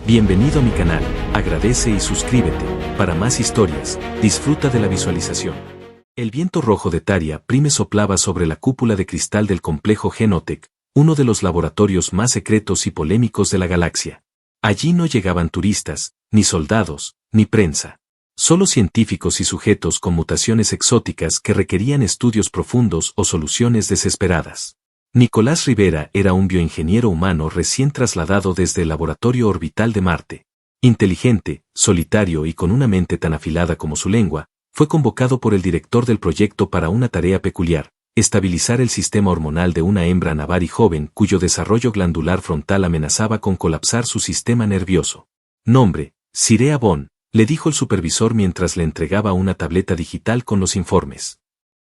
Bienvenido a mi canal, agradece y suscríbete. Para más historias, disfruta de la visualización. El viento rojo de Taria Prime soplaba sobre la cúpula de cristal del complejo Genotech, uno de los laboratorios más secretos y polémicos de la galaxia. Allí no llegaban turistas, ni soldados, ni prensa. Solo científicos y sujetos con mutaciones exóticas que requerían estudios profundos o soluciones desesperadas. Nicolás Rivera era un bioingeniero humano recién trasladado desde el laboratorio orbital de Marte. Inteligente, solitario y con una mente tan afilada como su lengua, fue convocado por el director del proyecto para una tarea peculiar: estabilizar el sistema hormonal de una hembra navari joven cuyo desarrollo glandular frontal amenazaba con colapsar su sistema nervioso. Nombre: Sirea Bond, le dijo el supervisor mientras le entregaba una tableta digital con los informes.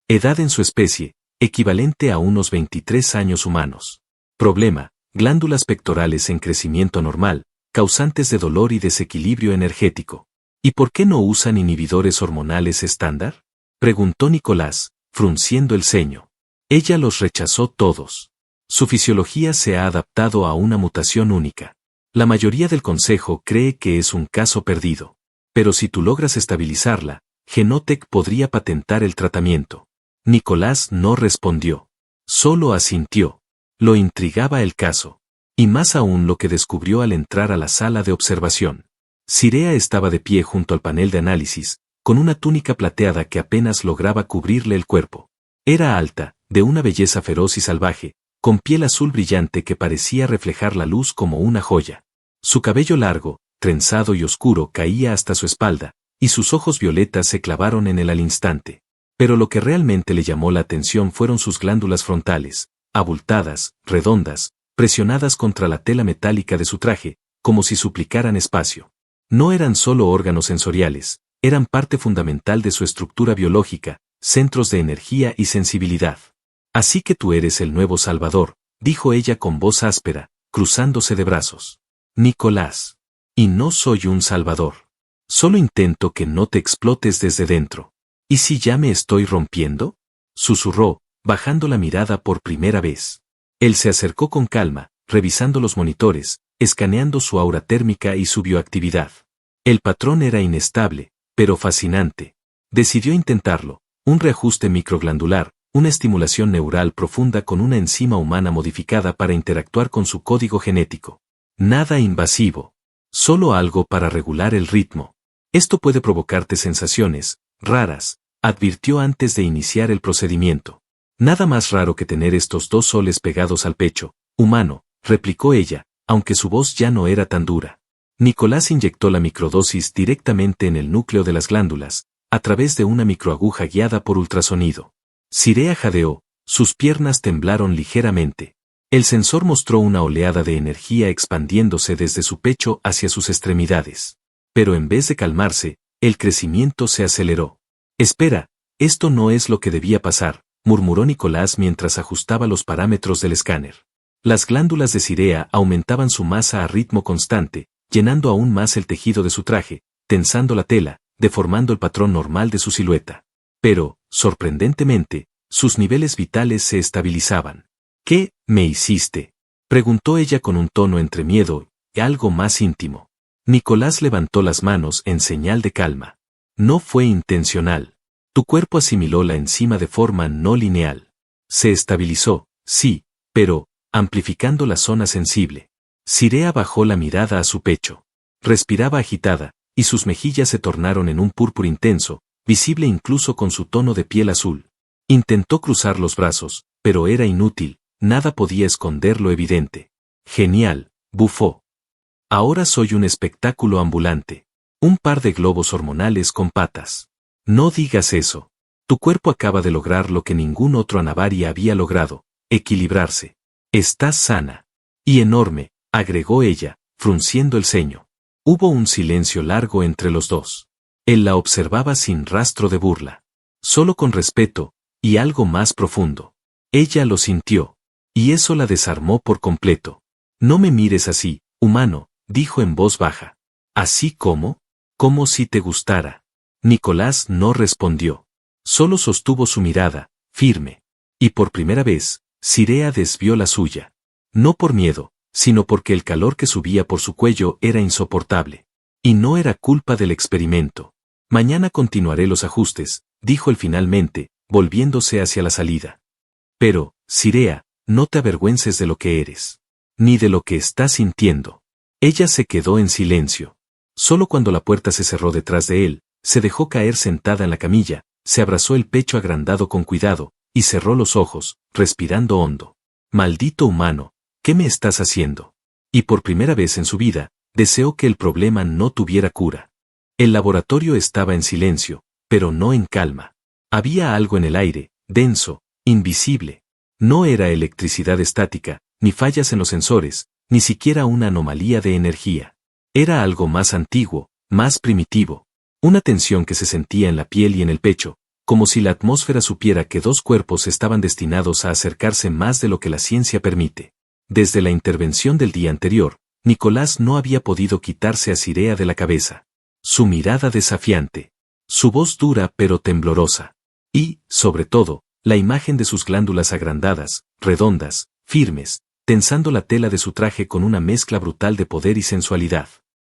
Edad en su especie: equivalente a unos 23 años humanos. Problema: glándulas pectorales en crecimiento normal, causantes de dolor y desequilibrio energético. ¿Y por qué no usan inhibidores hormonales estándar?, preguntó Nicolás, frunciendo el ceño. Ella los rechazó todos. Su fisiología se ha adaptado a una mutación única. La mayoría del consejo cree que es un caso perdido. Pero si tú logras estabilizarla, Genotech podría patentar el tratamiento. Nicolás no respondió. Solo asintió. Lo intrigaba el caso. Y más aún lo que descubrió al entrar a la sala de observación. Sirea estaba de pie junto al panel de análisis, con una túnica plateada que apenas lograba cubrirle el cuerpo. Era alta, de una belleza feroz y salvaje, con piel azul brillante que parecía reflejar la luz como una joya. Su cabello largo, trenzado y oscuro caía hasta su espalda, y sus ojos violetas se clavaron en él al instante. Pero lo que realmente le llamó la atención fueron sus glándulas frontales, abultadas, redondas, presionadas contra la tela metálica de su traje, como si suplicaran espacio. No eran solo órganos sensoriales, eran parte fundamental de su estructura biológica, centros de energía y sensibilidad. Así que tú eres el nuevo Salvador, dijo ella con voz áspera, cruzándose de brazos. Nicolás. Y no soy un Salvador. Solo intento que no te explotes desde dentro. ¿Y si ya me estoy rompiendo?, susurró, bajando la mirada por primera vez. Él se acercó con calma, revisando los monitores, escaneando su aura térmica y su bioactividad. El patrón era inestable, pero fascinante. Decidió intentarlo: un reajuste microglandular, una estimulación neural profunda con una enzima humana modificada para interactuar con su código genético. Nada invasivo. Solo algo para regular el ritmo. Esto puede provocarte sensaciones raras, advirtió antes de iniciar el procedimiento. Nada más raro que tener estos dos soles pegados al pecho, humano, replicó ella, aunque su voz ya no era tan dura. Nicolás inyectó la microdosis directamente en el núcleo de las glándulas, a través de una microaguja guiada por ultrasonido. Sirea jadeó, sus piernas temblaron ligeramente. El sensor mostró una oleada de energía expandiéndose desde su pecho hacia sus extremidades. Pero en vez de calmarse, el crecimiento se aceleró. Espera, esto no es lo que debía pasar, murmuró Nicolás mientras ajustaba los parámetros del escáner. Las glándulas de Sirea aumentaban su masa a ritmo constante, llenando aún más el tejido de su traje, tensando la tela, deformando el patrón normal de su silueta. Pero, sorprendentemente, sus niveles vitales se estabilizaban. ¿Qué me hiciste?, preguntó ella con un tono entre miedo y algo más íntimo. Nicolás levantó las manos en señal de calma. No fue intencional. Tu cuerpo asimiló la enzima de forma no lineal. Se estabilizó, sí, pero amplificando la zona sensible. Sirea bajó la mirada a su pecho. Respiraba agitada, y sus mejillas se tornaron en un púrpura intenso, visible incluso con su tono de piel azul. Intentó cruzar los brazos, pero era inútil, nada podía esconder lo evidente. Genial, bufó. Ahora soy un espectáculo ambulante. Un par de globos hormonales con patas. No digas eso. Tu cuerpo acaba de lograr lo que ningún otro Anavari había logrado: equilibrarse. Estás sana. Y enorme, agregó ella, frunciendo el ceño. Hubo un silencio largo entre los dos. Él la observaba sin rastro de burla. Solo con respeto, y algo más profundo. Ella lo sintió. Y eso la desarmó por completo. No me mires así, humano, dijo en voz baja. ¿Así como? Como si te gustara. Nicolás no respondió. Solo sostuvo su mirada, firme. Y por primera vez, Sirea desvió la suya. No por miedo, sino porque el calor que subía por su cuello era insoportable. Y no era culpa del experimento. Mañana continuaré los ajustes, dijo él finalmente, volviéndose hacia la salida. Pero, Sirea, no te avergüences de lo que eres. Ni de lo que estás sintiendo. Ella se quedó en silencio. Solo cuando la puerta se cerró detrás de él, se dejó caer sentada en la camilla, se abrazó el pecho agrandado con cuidado, y cerró los ojos, respirando hondo. Maldito humano, ¿qué me estás haciendo? Y por primera vez en su vida, deseó que el problema no tuviera cura. El laboratorio estaba en silencio, pero no en calma. Había algo en el aire, denso, invisible. No era electricidad estática, ni fallas en los sensores, ni siquiera una anomalía de energía. Era algo más antiguo, más primitivo. Una tensión que se sentía en la piel y en el pecho, como si la atmósfera supiera que dos cuerpos estaban destinados a acercarse más de lo que la ciencia permite. Desde la intervención del día anterior, Nicolás no había podido quitarse a Sirea de la cabeza. Su mirada desafiante. Su voz dura pero temblorosa. Y, sobre todo, la imagen de sus glándulas agrandadas, redondas, firmes, tensando la tela de su traje con una mezcla brutal de poder y sensualidad.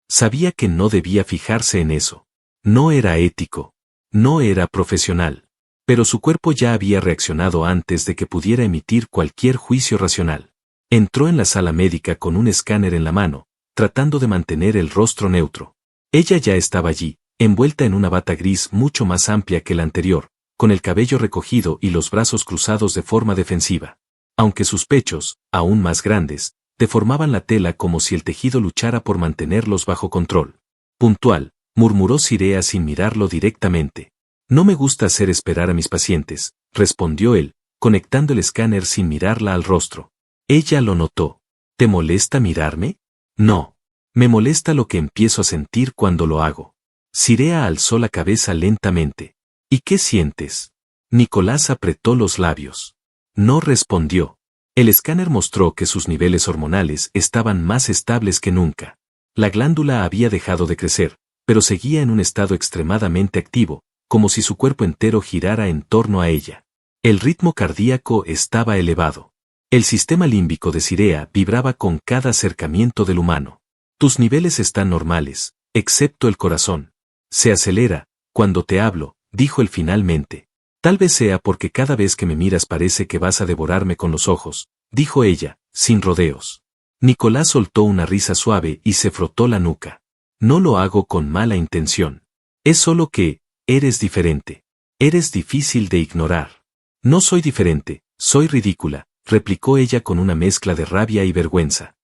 Sabía que no debía fijarse en eso. No era ético. No era profesional. Pero su cuerpo ya había reaccionado antes de que pudiera emitir cualquier juicio racional. Entró en la sala médica con un escáner en la mano, tratando de mantener el rostro neutro. Ella ya estaba allí, envuelta en una bata gris mucho más amplia que la anterior, con el cabello recogido y los brazos cruzados de forma defensiva. Aunque sus pechos, aún más grandes, deformaban la tela como si el tejido luchara por mantenerlos bajo control. Puntual, murmuró Sirea sin mirarlo directamente. No me gusta hacer esperar a mis pacientes, respondió él, conectando el escáner sin mirarla al rostro. Ella lo notó. ¿Te molesta mirarme? No. Me molesta lo que empiezo a sentir cuando lo hago. Sirea alzó la cabeza lentamente. ¿Y qué sientes? Nicolás apretó los labios. No respondió. El escáner mostró que sus niveles hormonales estaban más estables que nunca. La glándula había dejado de crecer, pero seguía en un estado extremadamente activo, como si su cuerpo entero girara en torno a ella. El ritmo cardíaco estaba elevado. El sistema límbico de Sirea vibraba con cada acercamiento del humano. Tus niveles están normales, excepto el corazón. Se acelera, cuando te hablo, dijo él finalmente. Tal vez sea porque cada vez que me miras parece que vas a devorarme con los ojos, dijo ella, sin rodeos. Nicolás soltó una risa suave y se frotó la nuca. No lo hago con mala intención. Es solo que, eres diferente. Eres difícil de ignorar. No soy diferente, soy ridícula, replicó ella con una mezcla de rabia y vergüenza.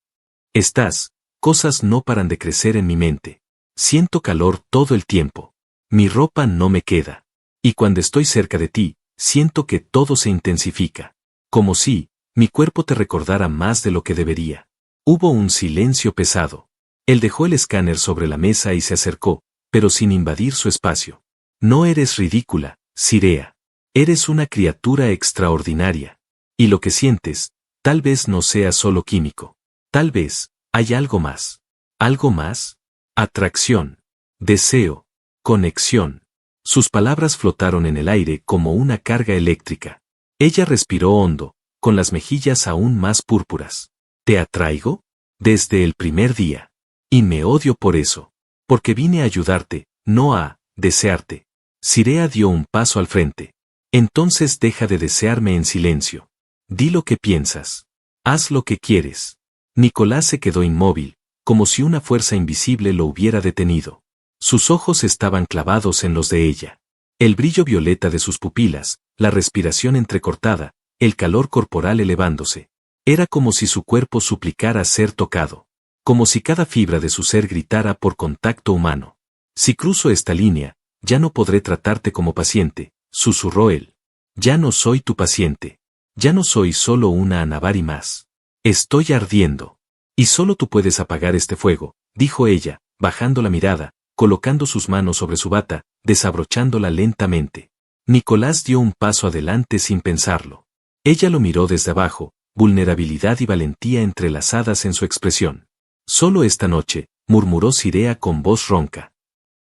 Cosas no paran de crecer en mi mente. Siento calor todo el tiempo. Mi ropa no me queda. Y cuando estoy cerca de ti, siento que todo se intensifica. Como si, mi cuerpo te recordara más de lo que debería. Hubo un silencio pesado. Él dejó el escáner sobre la mesa y se acercó, pero sin invadir su espacio. No eres ridícula, Sirea. Eres una criatura extraordinaria. Y lo que sientes, tal vez no sea solo químico. Tal vez, hay algo más. ¿Algo más? Atracción. Deseo. Conexión. Sus palabras flotaron en el aire como una carga eléctrica. Ella respiró hondo, con las mejillas aún más púrpuras. ¿Te atraigo? Desde el primer día. Y me odio por eso. Porque vine a ayudarte, no a desearte. Sirea dio un paso al frente. Entonces deja de desearme en silencio. Di lo que piensas. Haz lo que quieres. Nicolás se quedó inmóvil, como si una fuerza invisible lo hubiera detenido. Sus ojos estaban clavados en los de ella. El brillo violeta de sus pupilas, la respiración entrecortada, el calor corporal elevándose. Era como si su cuerpo suplicara ser tocado. Como si cada fibra de su ser gritara por contacto humano. Si cruzo esta línea, ya no podré tratarte como paciente, susurró él. Ya no soy tu paciente. Ya no soy solo una Anavari más. Estoy ardiendo. Y solo tú puedes apagar este fuego, dijo ella, bajando la mirada, colocando sus manos sobre su bata, desabrochándola lentamente. Nicolás dio un paso adelante sin pensarlo. Ella lo miró desde abajo, vulnerabilidad y valentía entrelazadas en su expresión. Solo esta noche, murmuró Sirea con voz ronca.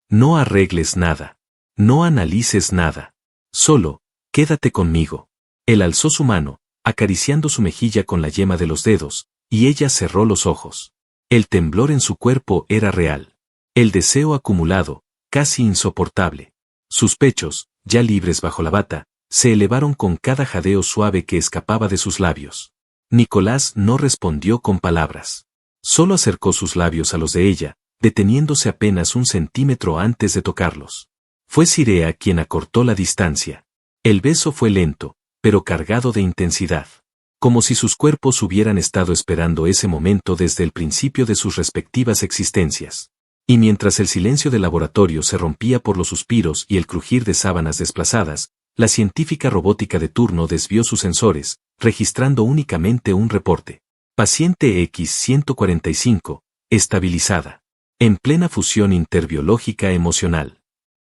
No arregles nada. No analices nada. Solo, quédate conmigo. Él alzó su mano, acariciando su mejilla con la yema de los dedos, y ella cerró los ojos. El temblor en su cuerpo era real. El deseo acumulado, casi insoportable. Sus pechos, ya libres bajo la bata, se elevaron con cada jadeo suave que escapaba de sus labios. Nicolás no respondió con palabras. Solo acercó sus labios a los de ella, deteniéndose apenas 1 centímetro antes de tocarlos. Fue Cirea quien acortó la distancia. El beso fue lento, pero cargado de intensidad. Como si sus cuerpos hubieran estado esperando ese momento desde el principio de sus respectivas existencias. Y mientras el silencio del laboratorio se rompía por los suspiros y el crujir de sábanas desplazadas, la científica robótica de turno desvió sus sensores, registrando únicamente un reporte. Paciente X-145, estabilizada. En plena fusión interbiológica emocional.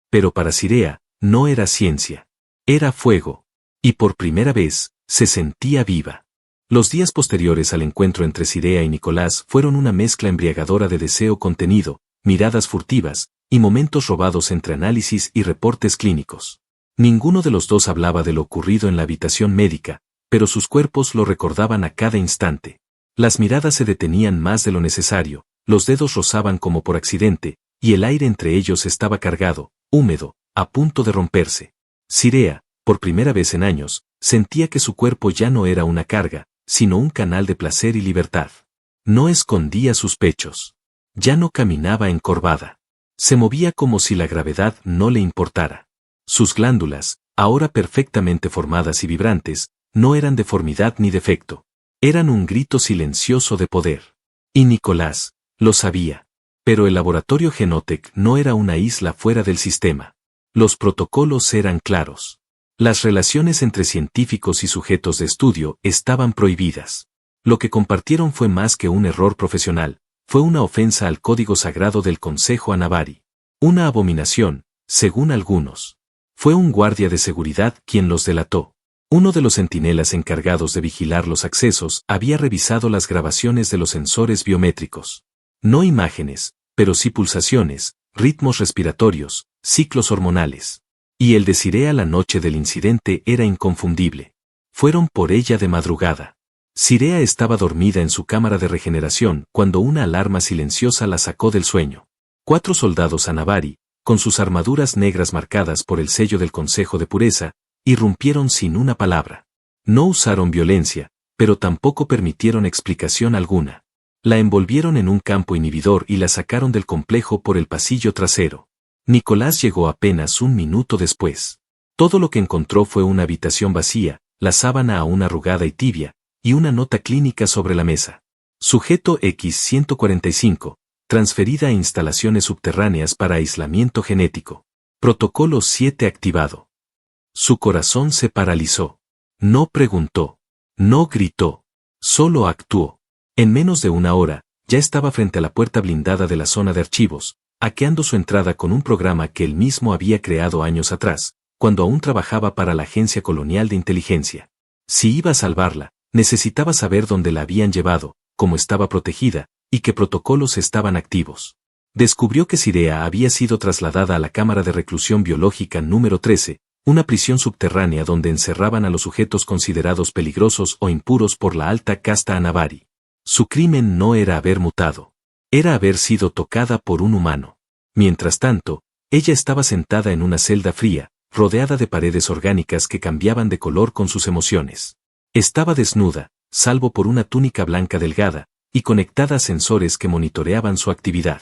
Pero para Cirea, no era ciencia. Era fuego. Y por primera vez, se sentía viva. Los días posteriores al encuentro entre Cirea y Nicolás fueron una mezcla embriagadora de deseo contenido, miradas furtivas, y momentos robados entre análisis y reportes clínicos. Ninguno de los dos hablaba de lo ocurrido en la habitación médica, pero sus cuerpos lo recordaban a cada instante. Las miradas se detenían más de lo necesario, los dedos rozaban como por accidente, y el aire entre ellos estaba cargado, húmedo, a punto de romperse. Cirea, por primera vez en años, sentía que su cuerpo ya no era una carga, sino un canal de placer y libertad. No escondía sus pechos. Ya no caminaba encorvada. Se movía como si la gravedad no le importara. Sus glándulas, ahora perfectamente formadas y vibrantes, no eran deformidad ni defecto. Eran un grito silencioso de poder. Y Nicolás lo sabía. Pero el laboratorio Genotec no era una isla fuera del sistema. Los protocolos eran claros. Las relaciones entre científicos y sujetos de estudio estaban prohibidas. Lo que compartieron fue más que un error profesional, fue una ofensa al código sagrado del Consejo Anavari. Una abominación, según algunos. Fue un guardia de seguridad quien los delató. Uno de los centinelas encargados de vigilar los accesos había revisado las grabaciones de los sensores biométricos. No imágenes, pero sí pulsaciones, ritmos respiratorios, ciclos hormonales. Y el de Cirea la noche del incidente era inconfundible. Fueron por ella de madrugada. Cirea estaba dormida en su cámara de regeneración cuando una alarma silenciosa la sacó del sueño. 4 soldados Anavari, con sus armaduras negras marcadas por el sello del Consejo de Pureza, irrumpieron sin una palabra. No usaron violencia, pero tampoco permitieron explicación alguna. La envolvieron en un campo inhibidor y la sacaron del complejo por el pasillo trasero. Nicolás llegó apenas 1 minuto después. Todo lo que encontró fue una habitación vacía, la sábana aún arrugada y tibia, y una nota clínica sobre la mesa. Sujeto X-145, transferida a instalaciones subterráneas para aislamiento genético. Protocolo 7 activado. Su corazón se paralizó. No preguntó. No gritó. Solo actuó. En menos de 1 hora, ya estaba frente a la puerta blindada de la zona de archivos, hackeando su entrada con un programa que él mismo había creado años atrás, cuando aún trabajaba para la Agencia Colonial de Inteligencia. Si iba a salvarla, necesitaba saber dónde la habían llevado, cómo estaba protegida, y qué protocolos estaban activos. Descubrió que Cirea había sido trasladada a la Cámara de Reclusión Biológica número 13, una prisión subterránea donde encerraban a los sujetos considerados peligrosos o impuros por la alta casta Anavari. Su crimen no era haber mutado. Era haber sido tocada por un humano. Mientras tanto, ella estaba sentada en una celda fría, rodeada de paredes orgánicas que cambiaban de color con sus emociones. Estaba desnuda, salvo por una túnica blanca delgada, y conectada a sensores que monitoreaban su actividad.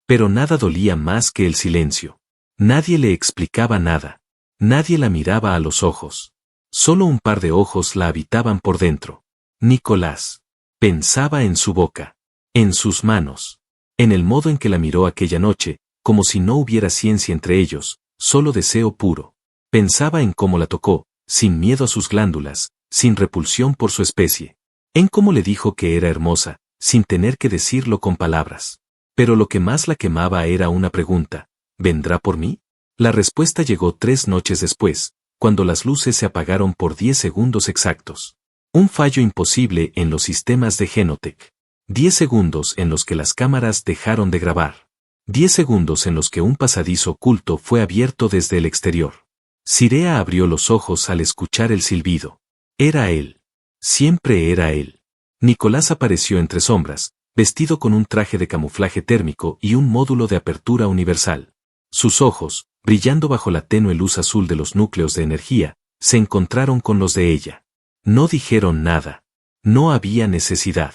Pero nada dolía más que el silencio. Nadie le explicaba nada. Nadie la miraba a los ojos. Solo un par de ojos la habitaban por dentro. Nicolás. Pensaba en su boca. En sus manos. En el modo en que la miró aquella noche, como si no hubiera ciencia entre ellos, solo deseo puro. Pensaba en cómo la tocó, sin miedo a sus glándulas, sin repulsión por su especie. En cómo le dijo que era hermosa, sin tener que decirlo con palabras. Pero lo que más la quemaba era una pregunta: ¿vendrá por mí? La respuesta llegó 3 noches después, cuando las luces se apagaron por 10 segundos exactos. Un fallo imposible en los sistemas de Genotec. 10 segundos en los que las cámaras dejaron de grabar. 10 segundos en los que un pasadizo oculto fue abierto desde el exterior. Cirea abrió los ojos al escuchar el silbido. Era él. Siempre era él. Nicolás apareció entre sombras, vestido con un traje de camuflaje térmico y un módulo de apertura universal. Sus ojos, brillando bajo la tenue luz azul de los núcleos de energía, se encontraron con los de ella. No dijeron nada. No había necesidad.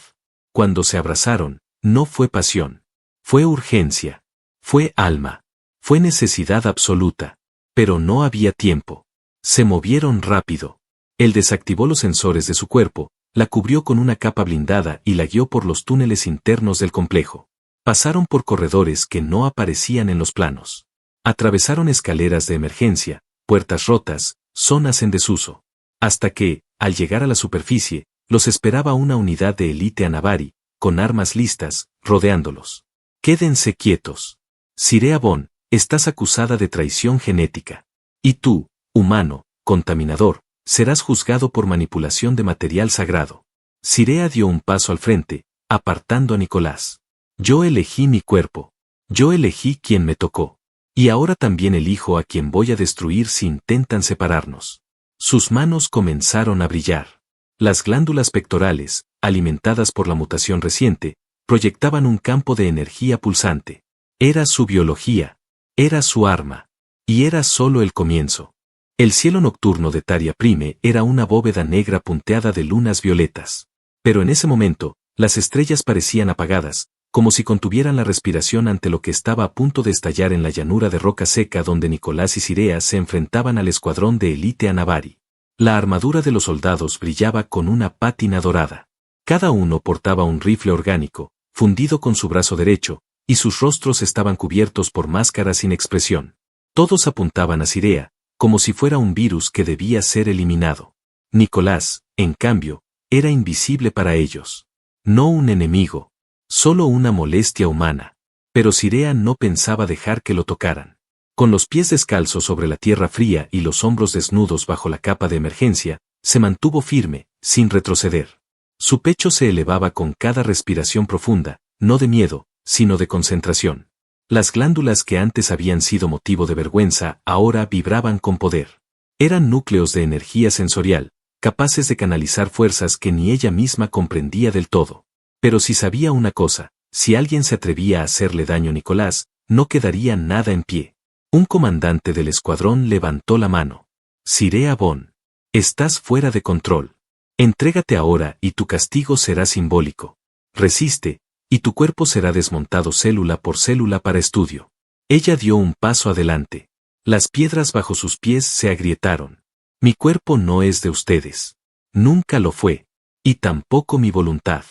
Cuando se abrazaron, no fue pasión. Fue urgencia. Fue alma. Fue necesidad absoluta. Pero no había tiempo. Se movieron rápido. Él desactivó los sensores de su cuerpo, la cubrió con una capa blindada y la guió por los túneles internos del complejo. Pasaron por corredores que no aparecían en los planos. Atravesaron escaleras de emergencia, puertas rotas, zonas en desuso. Hasta que, al llegar a la superficie, los esperaba una unidad de élite Anavari, con armas listas, rodeándolos. Quédense quietos. Sirea Bond, estás acusada de traición genética. Y tú, humano, contaminador, serás juzgado por manipulación de material sagrado. Sirea dio un paso al frente, apartando a Nicolás. Yo elegí mi cuerpo. Yo elegí quien me tocó. Y ahora también elijo a quien voy a destruir si intentan separarnos. Sus manos comenzaron a brillar. Las glándulas pectorales, alimentadas por la mutación reciente, proyectaban un campo de energía pulsante. Era su biología. Era su arma. Y era solo el comienzo. El cielo nocturno de Taria Prime era una bóveda negra punteada de lunas violetas. Pero en ese momento, las estrellas parecían apagadas, como si contuvieran la respiración ante lo que estaba a punto de estallar en la llanura de roca seca donde Nicolás y Sirea se enfrentaban al escuadrón de élite Anavari. La armadura de los soldados brillaba con una pátina dorada. Cada uno portaba un rifle orgánico, fundido con su brazo derecho, y sus rostros estaban cubiertos por máscaras sin expresión. Todos apuntaban a Sirea, como si fuera un virus que debía ser eliminado. Nicolás, en cambio, era invisible para ellos. No un enemigo, solo una molestia humana. Pero Sirea no pensaba dejar que lo tocaran. Con los pies descalzos sobre la tierra fría y los hombros desnudos bajo la capa de emergencia, se mantuvo firme, sin retroceder. Su pecho se elevaba con cada respiración profunda, no de miedo, sino de concentración. Las glándulas que antes habían sido motivo de vergüenza ahora vibraban con poder. Eran núcleos de energía sensorial, capaces de canalizar fuerzas que ni ella misma comprendía del todo. Pero si sabía una cosa, si alguien se atrevía a hacerle daño a Nicolás, no quedaría nada en pie. Un comandante del escuadrón levantó la mano. Sirea Bond, estás fuera de control. Entrégate ahora y tu castigo será simbólico. Resiste, y tu cuerpo será desmontado célula por célula para estudio. Ella dio un paso adelante. Las piedras bajo sus pies se agrietaron. Mi cuerpo no es de ustedes. Nunca lo fue. Y tampoco mi voluntad.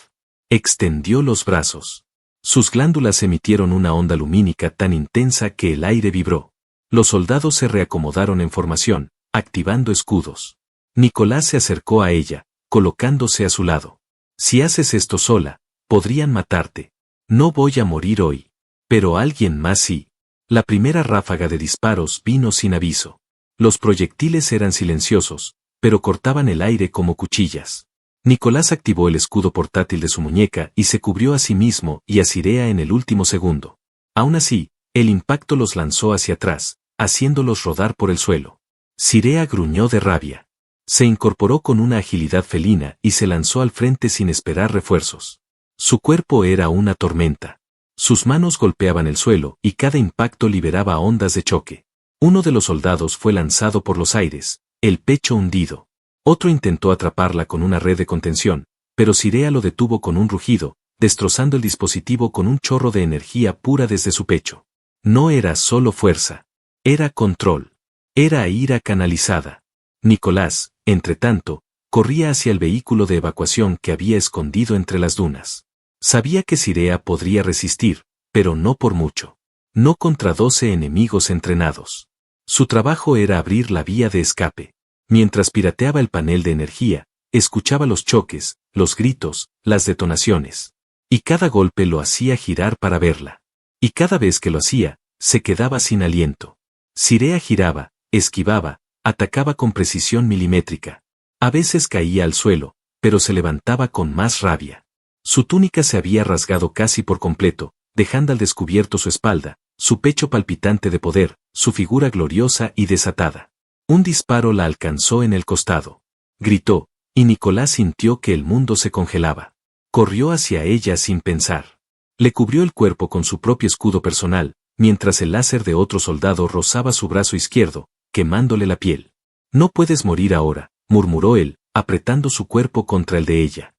Extendió los brazos. Sus glándulas emitieron una onda lumínica tan intensa que el aire vibró. Los soldados se reacomodaron en formación, activando escudos. Nicolás se acercó a ella, colocándose a su lado. Si haces esto sola, podrían matarte. No voy a morir hoy. Pero alguien más sí. La primera ráfaga de disparos vino sin aviso. Los proyectiles eran silenciosos, pero cortaban el aire como cuchillas. Nicolás activó el escudo portátil de su muñeca y se cubrió a sí mismo y a Sirea en el último segundo. Aún así, el impacto los lanzó hacia atrás, haciéndolos rodar por el suelo. Sirea gruñó de rabia. Se incorporó con una agilidad felina y se lanzó al frente sin esperar refuerzos. Su cuerpo era una tormenta. Sus manos golpeaban el suelo y cada impacto liberaba ondas de choque. Uno de los soldados fue lanzado por los aires, el pecho hundido. Otro intentó atraparla con una red de contención, pero Sirea lo detuvo con un rugido, destrozando el dispositivo con un chorro de energía pura desde su pecho. No era solo fuerza. Era control. Era ira canalizada. Nicolás, entretanto, corría hacia el vehículo de evacuación que había escondido entre las dunas. Sabía que Sirea podría resistir, pero no por mucho. No contra 12 enemigos entrenados. Su trabajo era abrir la vía de escape. Mientras pirateaba el panel de energía, escuchaba los choques, los gritos, las detonaciones. Y cada golpe lo hacía girar para verla. Y cada vez que lo hacía, se quedaba sin aliento. Sirea giraba, esquivaba, atacaba con precisión milimétrica. A veces caía al suelo, pero se levantaba con más rabia. Su túnica se había rasgado casi por completo, dejando al descubierto su espalda, su pecho palpitante de poder, su figura gloriosa y desatada. Un disparo la alcanzó en el costado. Gritó, y Nicolás sintió que el mundo se congelaba. Corrió hacia ella sin pensar. Le cubrió el cuerpo con su propio escudo personal, mientras el láser de otro soldado rozaba su brazo izquierdo, quemándole la piel. No puedes morir ahora, murmuró él, apretando su cuerpo contra el de ella.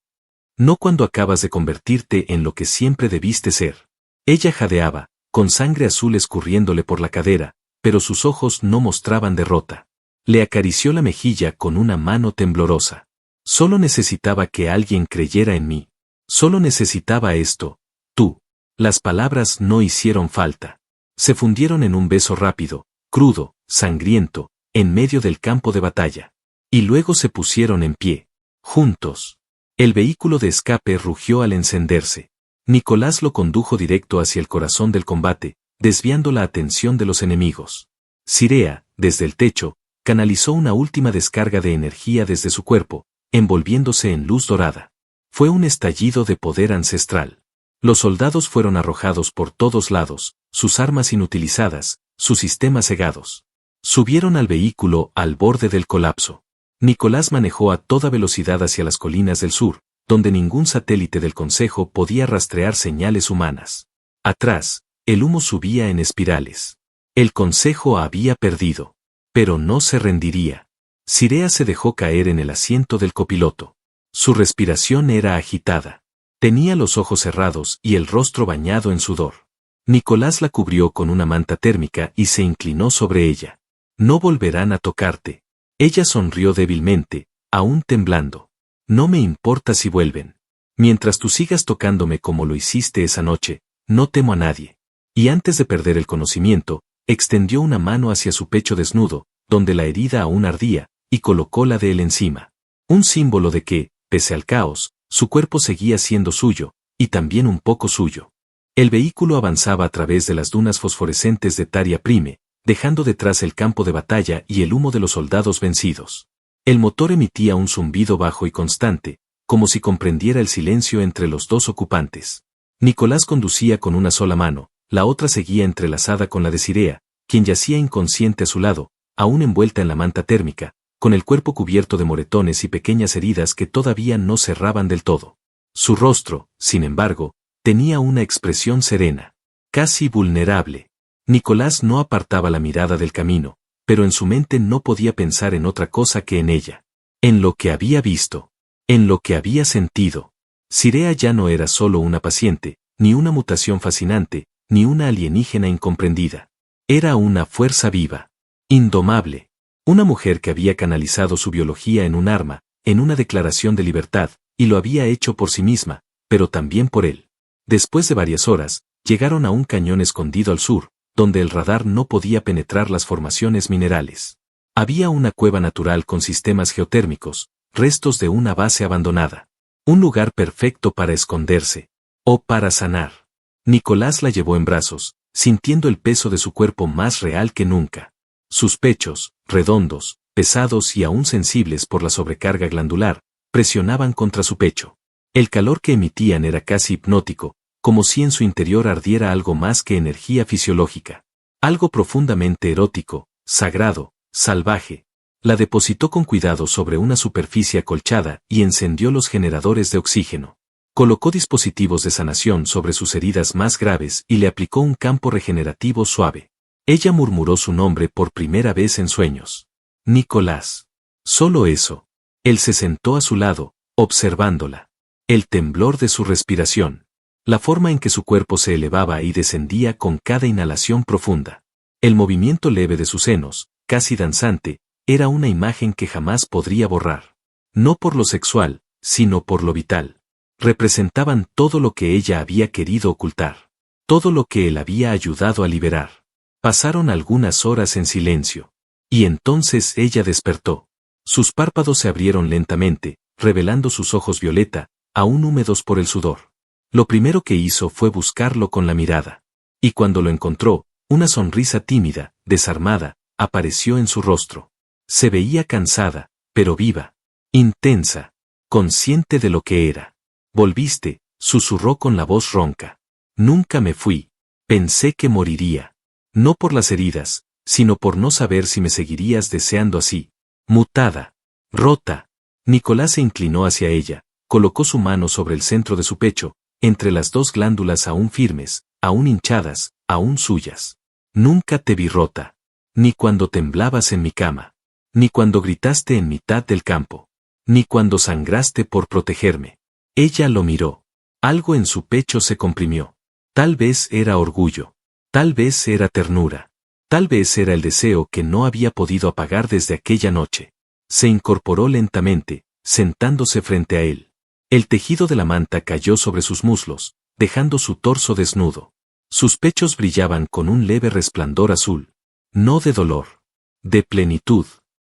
No cuando acabas de convertirte en lo que siempre debiste ser. Ella jadeaba, con sangre azul escurriéndole por la cadera, pero sus ojos no mostraban derrota. Le acarició la mejilla con una mano temblorosa. Solo necesitaba que alguien creyera en mí. Solo necesitaba esto, tú. Las palabras no hicieron falta. Se fundieron en un beso rápido, crudo, sangriento, en medio del campo de batalla. Y luego se pusieron en pie. Juntos. El vehículo de escape rugió al encenderse. Nicolás lo condujo directo hacia el corazón del combate, desviando la atención de los enemigos. Sirea, desde el techo, canalizó una última descarga de energía desde su cuerpo, envolviéndose en luz dorada. Fue un estallido de poder ancestral. Los soldados fueron arrojados por todos lados, sus armas inutilizadas, sus sistemas cegados. Subieron al vehículo al borde del colapso. Nicolás manejó a toda velocidad hacia las colinas del sur, donde ningún satélite del Consejo podía rastrear señales humanas. Atrás, el humo subía en espirales. El Consejo había perdido. Pero no se rendiría. Sirea se dejó caer en el asiento del copiloto. Su respiración era agitada. Tenía los ojos cerrados y el rostro bañado en sudor. Nicolás la cubrió con una manta térmica y se inclinó sobre ella. No volverán a tocarte. Ella sonrió débilmente, aún temblando. No me importa si vuelven. Mientras tú sigas tocándome como lo hiciste esa noche, no temo a nadie. Y antes de perder el conocimiento, extendió una mano hacia su pecho desnudo, donde la herida aún ardía, y colocó la de él encima. Un símbolo de que, pese al caos, su cuerpo seguía siendo suyo, y también un poco suyo. El vehículo avanzaba a través de las dunas fosforescentes de Taria Prime, dejando detrás el campo de batalla y el humo de los soldados vencidos. El motor emitía un zumbido bajo y constante, como si comprendiera el silencio entre los dos ocupantes. Nicolás conducía con una sola mano, la otra seguía entrelazada con la de Sirea, quien yacía inconsciente a su lado, aún envuelta en la manta térmica, con el cuerpo cubierto de moretones y pequeñas heridas que todavía no cerraban del todo. Su rostro, sin embargo, tenía una expresión serena, casi vulnerable. Nicolás no apartaba la mirada del camino, pero en su mente no podía pensar en otra cosa que en ella. En lo que había visto. En lo que había sentido. Sirea ya no era solo una paciente, ni una mutación fascinante, ni una alienígena incomprendida. Era una fuerza viva. Indomable. Una mujer que había canalizado su biología en un arma, en una declaración de libertad, y lo había hecho por sí misma, pero también por él. Después de varias horas, llegaron a un cañón escondido al sur, donde el radar no podía penetrar las formaciones minerales. Había una cueva natural con sistemas geotérmicos, restos de una base abandonada. Un lugar perfecto para esconderse. O para sanar. Nicolás la llevó en brazos, sintiendo el peso de su cuerpo más real que nunca. Sus pechos, redondos, pesados y aún sensibles por la sobrecarga glandular, presionaban contra su pecho. El calor que emitían era casi hipnótico, como si en su interior ardiera algo más que energía fisiológica. Algo profundamente erótico, sagrado, salvaje. La depositó con cuidado sobre una superficie acolchada y encendió los generadores de oxígeno. Colocó dispositivos de sanación sobre sus heridas más graves y le aplicó un campo regenerativo suave. Ella murmuró su nombre por primera vez en sueños. Nicolás. Solo eso. Él se sentó a su lado, observándola. El temblor de su respiración. La forma en que su cuerpo se elevaba y descendía con cada inhalación profunda. El movimiento leve de sus senos, casi danzante, era una imagen que jamás podría borrar. No por lo sexual, sino por lo vital. Representaban todo lo que ella había querido ocultar. Todo lo que él había ayudado a liberar. Pasaron algunas horas en silencio. Y entonces ella despertó. Sus párpados se abrieron lentamente, revelando sus ojos violeta, aún húmedos por el sudor. Lo primero que hizo fue buscarlo con la mirada. Y cuando lo encontró, una sonrisa tímida, desarmada, apareció en su rostro. Se veía cansada, pero viva. Intensa. Consciente de lo que era. Volviste, susurró con la voz ronca. Nunca me fui. Pensé que moriría. No por las heridas, sino por no saber si me seguirías deseando así. Mutada. Rota. Nicolás se inclinó hacia ella, colocó su mano sobre el centro de su pecho, entre las dos glándulas aún firmes, aún hinchadas, aún suyas. Nunca te vi rota. Ni cuando temblabas en mi cama. Ni cuando gritaste en mitad del campo. Ni cuando sangraste por protegerme. Ella lo miró. Algo en su pecho se comprimió. Tal vez era orgullo. Tal vez era ternura. Tal vez era el deseo que no había podido apagar desde aquella noche. Se incorporó lentamente, sentándose frente a él. El tejido de la manta cayó sobre sus muslos, dejando su torso desnudo. Sus pechos brillaban con un leve resplandor azul. No de dolor. De plenitud.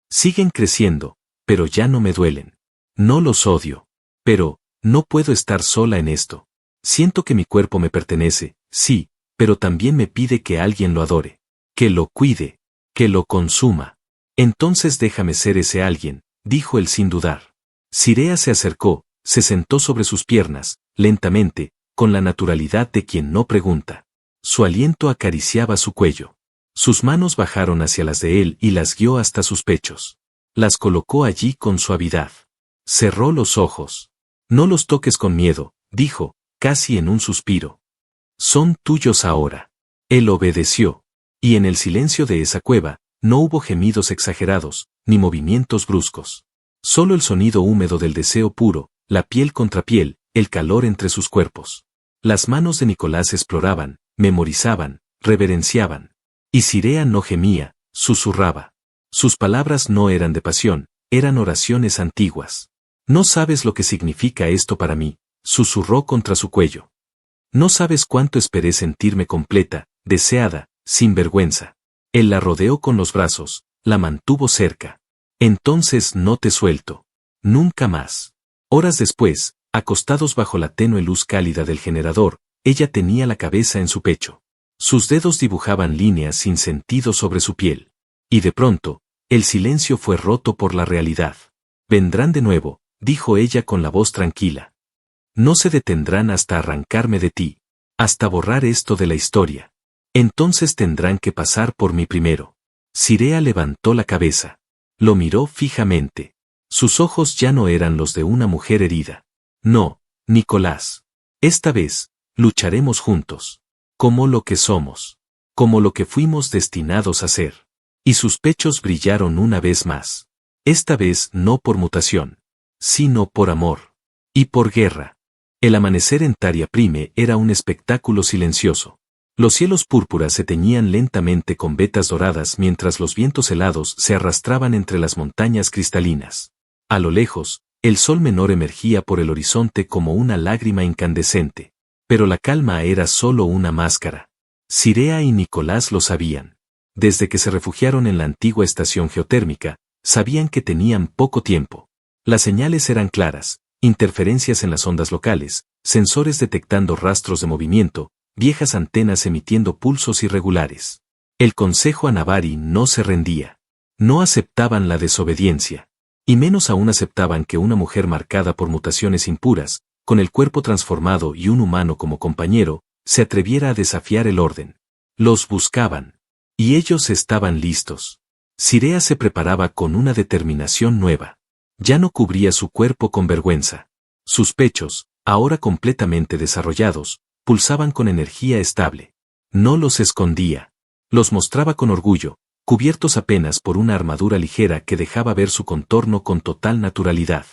Siguen creciendo, pero ya no me duelen. No los odio. Pero, no puedo estar sola en esto. Siento que mi cuerpo me pertenece, sí, pero también me pide que alguien lo adore. Que lo cuide. Que lo consuma. Entonces déjame ser ese alguien, dijo él sin dudar. Sirea se acercó, se sentó sobre sus piernas, lentamente, con la naturalidad de quien no pregunta. Su aliento acariciaba su cuello. Sus manos bajaron hacia las de él y las guió hasta sus pechos. Las colocó allí con suavidad. Cerró los ojos. No los toques con miedo, dijo, casi en un suspiro. Son tuyos ahora. Él obedeció. Y en el silencio de esa cueva, no hubo gemidos exagerados, ni movimientos bruscos. Solo el sonido húmedo del deseo puro, la piel contra piel, el calor entre sus cuerpos. Las manos de Nicolás exploraban, memorizaban, reverenciaban. Y Sirea no gemía, susurraba. Sus palabras no eran de pasión, eran oraciones antiguas. No sabes lo que significa esto para mí, susurró contra su cuello. No sabes cuánto esperé sentirme completa, deseada, sin vergüenza. Él la rodeó con los brazos, la mantuvo cerca. Entonces no te suelto. Nunca más. Horas después, acostados bajo la tenue luz cálida del generador, ella tenía la cabeza en su pecho. Sus dedos dibujaban líneas sin sentido sobre su piel. Y de pronto, el silencio fue roto por la realidad. Vendrán de nuevo, dijo ella con la voz tranquila. No se detendrán hasta arrancarme de ti, hasta borrar esto de la historia. Entonces tendrán que pasar por mí primero. Sirea levantó la cabeza. Lo miró fijamente. Sus ojos ya no eran los de una mujer herida. No, Nicolás. Esta vez, lucharemos juntos. Como lo que somos. Como lo que fuimos destinados a ser. Y sus pechos brillaron una vez más. Esta vez no por mutación, sino por amor. Y por guerra. El amanecer en Taria Prime era un espectáculo silencioso. Los cielos púrpuras se teñían lentamente con vetas doradas mientras los vientos helados se arrastraban entre las montañas cristalinas. A lo lejos, el sol menor emergía por el horizonte como una lágrima incandescente. Pero la calma era solo una máscara. Sirea y Nicolás lo sabían. Desde que se refugiaron en la antigua estación geotérmica, sabían que tenían poco tiempo. Las señales eran claras, interferencias en las ondas locales, sensores detectando rastros de movimiento, viejas antenas emitiendo pulsos irregulares. El Consejo Anavari no se rendía. No aceptaban la desobediencia. Y menos aún aceptaban que una mujer marcada por mutaciones impuras, con el cuerpo transformado y un humano como compañero, se atreviera a desafiar el orden. Los buscaban. Y ellos estaban listos. Sirea se preparaba con una determinación nueva. Ya no cubría su cuerpo con vergüenza. Sus pechos, ahora completamente desarrollados, pulsaban con energía estable. No los escondía. Los mostraba con orgullo, cubiertos apenas por una armadura ligera que dejaba ver su contorno con total naturalidad.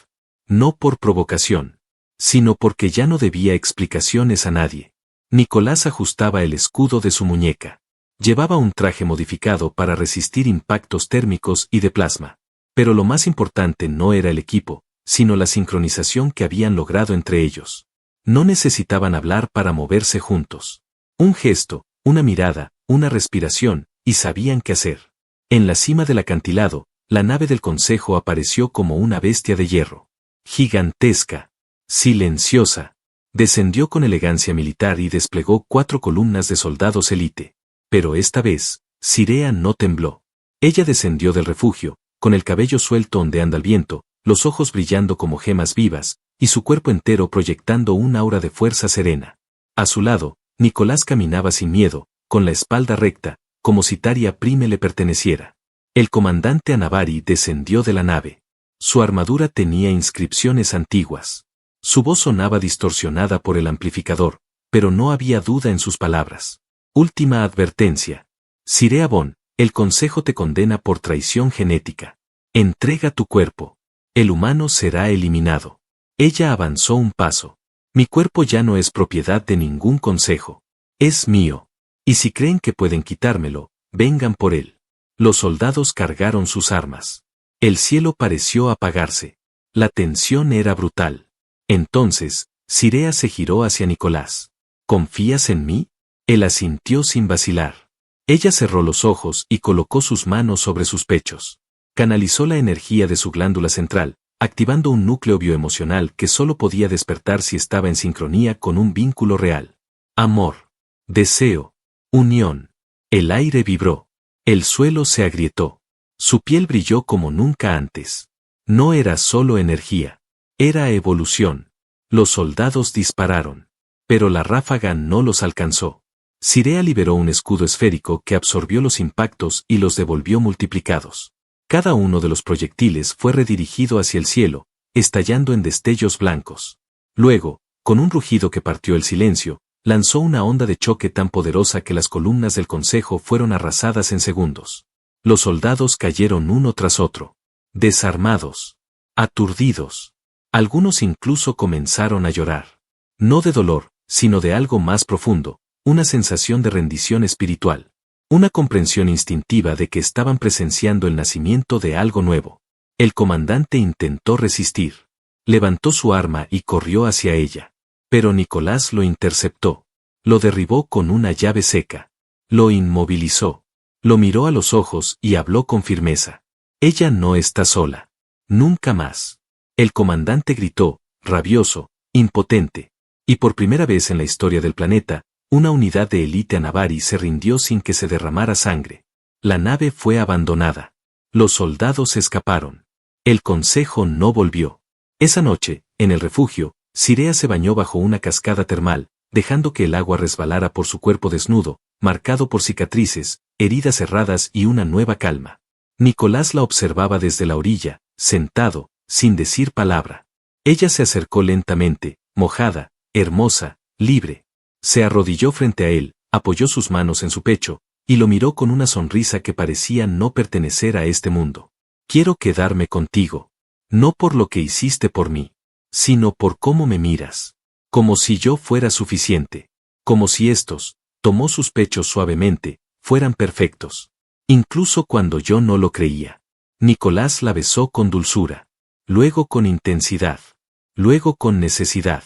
No por provocación, sino porque ya no debía explicaciones a nadie. Nicolás ajustaba el escudo de su muñeca. Llevaba un traje modificado para resistir impactos térmicos y de plasma. Pero lo más importante no era el equipo, sino la sincronización que habían logrado entre ellos. No necesitaban hablar para moverse juntos. Un gesto, una mirada, una respiración, y sabían qué hacer. En la cima del acantilado, la nave del Consejo apareció como una bestia de hierro. Gigantesca. Silenciosa. Descendió con elegancia militar y desplegó 4 columnas de soldados élite. Pero esta vez, Sirea no tembló. Ella descendió del refugio, con el cabello suelto ondeando al viento, los ojos brillando como gemas vivas, y su cuerpo entero proyectando un aura de fuerza serena. A su lado, Nicolás caminaba sin miedo, con la espalda recta, como si Taria Prime le perteneciera. El comandante Anavari descendió de la nave. Su armadura tenía inscripciones antiguas. Su voz sonaba distorsionada por el amplificador, pero no había duda en sus palabras. Última advertencia. Sirea Bon, el Consejo te condena por traición genética. Entrega tu cuerpo. El humano será eliminado. Ella avanzó un paso. Mi cuerpo ya no es propiedad de ningún consejo. Es mío. Y si creen que pueden quitármelo, vengan por él. Los soldados cargaron sus armas. El cielo pareció apagarse. La tensión era brutal. Entonces, Sirea se giró hacia Nicolás. ¿Confías en mí? Él asintió sin vacilar. Ella cerró los ojos y colocó sus manos sobre sus pechos. Canalizó la energía de su glándula central, activando un núcleo bioemocional que solo podía despertar si estaba en sincronía con un vínculo real. Amor. Deseo. Unión. El aire vibró. El suelo se agrietó. Su piel brilló como nunca antes. No era solo energía. Era evolución. Los soldados dispararon. Pero la ráfaga no los alcanzó. Sirea liberó un escudo esférico que absorbió los impactos y los devolvió multiplicados. Cada uno de los proyectiles fue redirigido hacia el cielo, estallando en destellos blancos. Luego, con un rugido que partió el silencio, lanzó una onda de choque tan poderosa que las columnas del consejo fueron arrasadas en segundos. Los soldados cayeron uno tras otro. Desarmados. Aturdidos. Algunos incluso comenzaron a llorar. No de dolor, sino de algo más profundo, una sensación de rendición espiritual. Una comprensión instintiva de que estaban presenciando el nacimiento de algo nuevo. El comandante intentó resistir. Levantó su arma y corrió hacia ella. Pero Nicolás lo interceptó. Lo derribó con una llave seca. Lo inmovilizó. Lo miró a los ojos y habló con firmeza. Ella no está sola. Nunca más. El comandante gritó, rabioso, impotente. Y por primera vez en la historia del planeta, una unidad de élite Anavari se rindió sin que se derramara sangre. La nave fue abandonada. Los soldados escaparon. El consejo no volvió. Esa noche, en el refugio, Sirea se bañó bajo una cascada termal, dejando que el agua resbalara por su cuerpo desnudo, marcado por cicatrices, heridas cerradas y una nueva calma. Nicolás la observaba desde la orilla, sentado, sin decir palabra. Ella se acercó lentamente, mojada, hermosa, libre. Se arrodilló frente a él, apoyó sus manos en su pecho, y lo miró con una sonrisa que parecía no pertenecer a este mundo. Quiero quedarme contigo. No por lo que hiciste por mí, sino por cómo me miras. Como si yo fuera suficiente. Como si estos, tomó sus pechos suavemente, fueran perfectos. Incluso cuando yo no lo creía. Nicolás la besó con dulzura. Luego con intensidad. Luego con necesidad.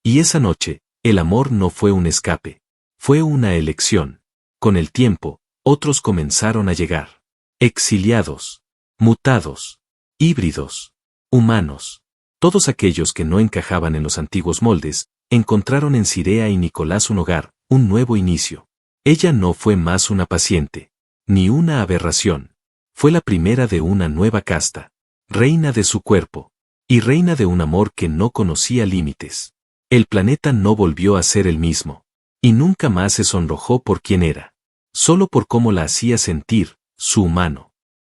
Y esa noche, el amor no fue un escape. Fue una elección. Con el tiempo, otros comenzaron a llegar. Exiliados. Mutados. Híbridos. Humanos. Todos aquellos que no encajaban en los antiguos moldes, encontraron en Sirea y Nicolás un hogar, un nuevo inicio. Ella no fue más una paciente. Ni una aberración. Fue la primera de una nueva casta. Reina de su cuerpo. Y reina de un amor que no conocía límites. El planeta no volvió a ser el mismo. Y nunca más se sonrojó por quién era. Solo por cómo la hacía sentir, su humano.